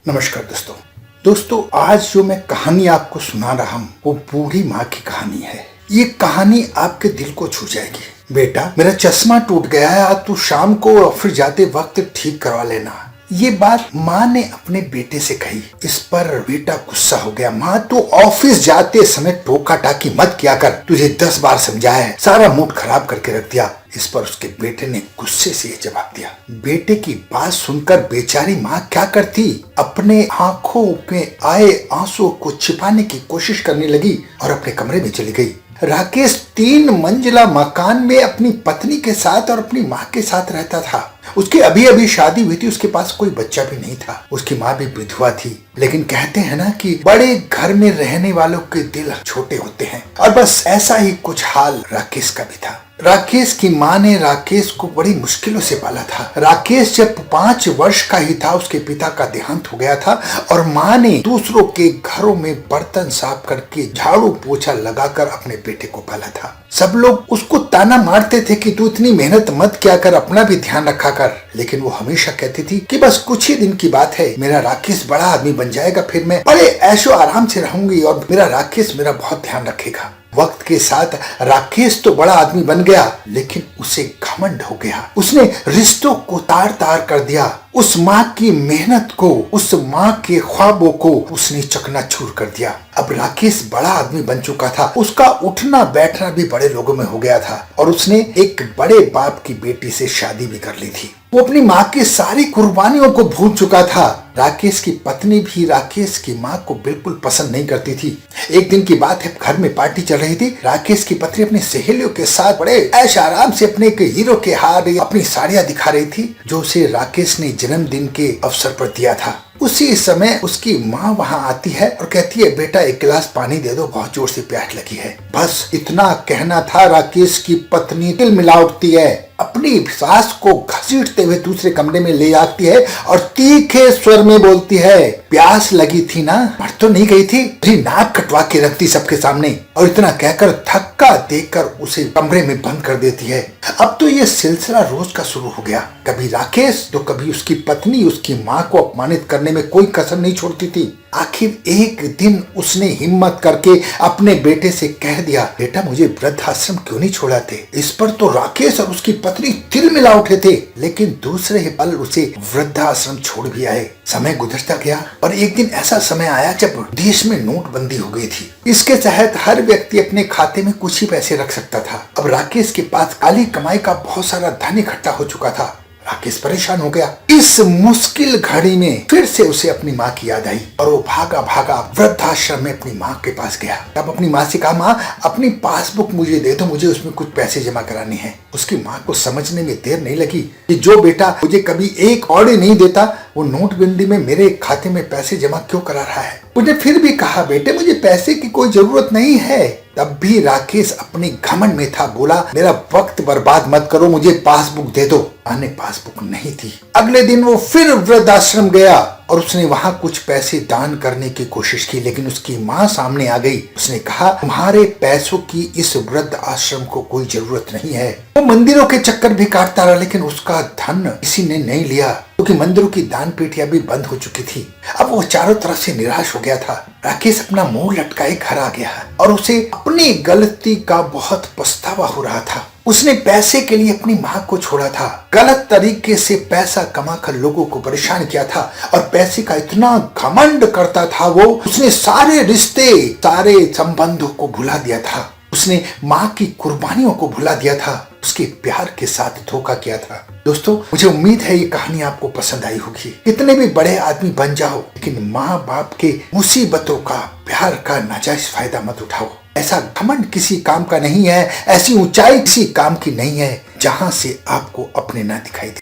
नमस्कार दोस्तों आज जो मैं कहानी आपको सुना रहा हूँ वो बूढ़ी माँ की कहानी है। ये कहानी आपके दिल को छू जाएगी। बेटा, मेरा चश्मा टूट गया है, आज तू शाम को ऑफिस जाते वक्त ठीक करवा लेना। ये बात माँ ने अपने बेटे से कही। इस पर बेटा गुस्सा हो गया। माँ, तू ऑफिस जाते समय टोका टाकी मत किया कर, तुझे 10 बार समझाया है, सारा मूड खराब करके रख दिया। इस पर उसके बेटे ने गुस्से से ये जवाब दिया। बेटे की बात सुनकर बेचारी माँ क्या करती, अपने आंखों में आए आंसुओं को छिपाने की कोशिश करने लगी और अपने कमरे में चली गई। राकेश 3 मंजिला मकान में अपनी पत्नी के साथ और अपनी माँ के साथ रहता था। उसकी अभी अभी शादी हुई थी, उसके पास कोई बच्चा भी नहीं था। उसकी माँ भी विधवा थी। लेकिन कहते हैं ना कि बड़े घर में रहने वालों के दिल छोटे होते हैं, और बस ऐसा ही कुछ हाल राकेश का भी था। राकेश की माँ ने राकेश को बड़ी मुश्किलों से पाला था। राकेश जब 5 वर्ष का ही था, उसके पिता का देहांत हो गया था और माँ ने दूसरों के घरों में बर्तन साफ करके झाड़ू पोछा लगाकर अपने बेटे को पाला था। सब लोग उसको ताना मारते थे कि तू इतनी मेहनत मत क्या कर, अपना भी ध्यान रखा कर। लेकिन वो हमेशा कहती थी कि बस कुछ ही दिन की बात है, मेरा राकेश बड़ा आदमी बन जाएगा, फिर मैं बड़े ऐशो आराम से रहूंगी और मेरा राकेश मेरा बहुत ध्यान रखेगा। वक्त के साथ राकेश तो बड़ा आदमी बन गया, लेकिन उसे घमंड हो गया। उसने रिश्तों को तार तार कर दिया। उस माँ की मेहनत को, उस माँ के ख्वाबों को उसने चकनाचूर कर दिया। अब राकेश बड़ा आदमी बन चुका था, उसका उठना बैठना भी बड़े लोगों में हो गया था और उसने एक बड़े बाप की बेटी से शादी भी कर ली थी। वो अपनी माँ की सारी कुर्बानियों को भूल चुका था। राकेश की पत्नी भी राकेश की माँ को बिल्कुल पसंद नहीं करती थी। एक दिन की बात है, घर में पार्टी चल रही थी। राकेश की पत्नी अपनी सहेलियों के साथ बड़े ऐश आराम से अपने एक हीरो के हार अपनी साड़ियाँ दिखा रही थी, जो उसे राकेश ने जन्मदिन के अवसर पर दिया था। उसी समय उसकी माँ वहाँ आती है और कहती है, बेटा 1 गिलास पानी दे दो, बहुत जोर से प्यास लगी है। बस इतना कहना था, राकेश की पत्नी तिल मिला उठती है, अपनी सास को घसीटते हुए दूसरे कमरे में ले आती है और तीखे स्वर में बोलती है, प्यास लगी थी ना, मर तो नहीं गई थी, तेरी नाक कटवा के रखती सबके सामने। और इतना कहकर धक्का देकर उसे कमरे में बंद कर देती है। अब तो ये सिलसिला रोज का शुरू हो गया। कभी राकेश तो कभी उसकी पत्नी उसकी माँ को अपमानित करने में कोई कसर नहीं छोड़ती थी। आखिर एक दिन उसने हिम्मत करके अपने बेटे से कह दिया, बेटा मुझे वृद्धाश्रम क्यों नहीं छोड़ाते। इस पर तो राकेश और उसकी पत्नी तिल मिला उठे थे, लेकिन दूसरे ही पल उसे वृद्धाश्रम छोड़ भी आए। समय गुजरता गया और एक दिन ऐसा समय आया जब देश में नोटबंदी हो गई थी। इसके तहत हर व्यक्ति अपने खाते में कुछ ही पैसे रख सकता था। अब राकेश के पास काली कमाई का बहुत सारा धन इकट्ठा हो चुका था। राकेश परेशान हो गया। इस मुश्किल घड़ी में फिर से उसे अपनी माँ की याद आई और वो भागा भागा वृद्धाश्रम में अपनी माँ के पास गया। तब अपनी माँ से कहा, माँ अपनी पासबुक मुझे दे दो, मुझे उसमें कुछ पैसे जमा कराने हैं। उसकी माँ को समझने में देर नहीं लगी कि जो बेटा मुझे कभी एक कौड़ी नहीं देता, वो नोटबंदी में मेरे खाते में पैसे जमा क्यों करा रहा है। मुझे फिर भी कहा, बेटे मुझे पैसे की कोई जरूरत नहीं है। तब भी राकेश अपने घमंड में था, बोला, मेरा वक्त बर्बाद मत करो, मुझे पासबुक दे दो। आने पासबुक नहीं थी। अगले दिन वो फिर वृद्धाश्रम गया और उसने वहां कुछ पैसे दान करने की कोशिश की, लेकिन उसकी माँ सामने आ गई। उसने कहा, तुम्हारे पैसों की इस वृद्ध आश्रम को कोई जरूरत नहीं है। वो मंदिरों के चक्कर भी काटता रहा, लेकिन उसका धन किसी ने नहीं लिया, क्योंकि मंदिरों की दान पेटियां भी बंद हो चुकी थी। अब वो चारों तरफ से निराश हो गया था। राकेश अपना मुंह लटकाए घर आ गया और उसे अपनी गलती का बहुत पछतावा हो रहा था। उसने पैसे के लिए अपनी माँ को छोड़ा था, गलत तरीके से पैसा कमाकर लोगों को परेशान किया था और पैसे का इतना घमंड करता था वो, उसने सारे रिश्ते, सारे संबंधों को भुला दिया था। उसने माँ की कुर्बानियों को भुला दिया था, उसके प्यार के साथ धोखा किया था। दोस्तों, मुझे उम्मीद है ये कहानी आपको पसंद आई होगी। कितने भी बड़े आदमी बन जाओ, लेकिन माँ बाप के मुसीबतों का, प्यार का नाजायज फायदा मत उठाओ। ऐसा घमंड किसी काम का नहीं है, ऐसी ऊंचाई किसी काम की नहीं है जहां से आपको अपने ना दिखाई दे।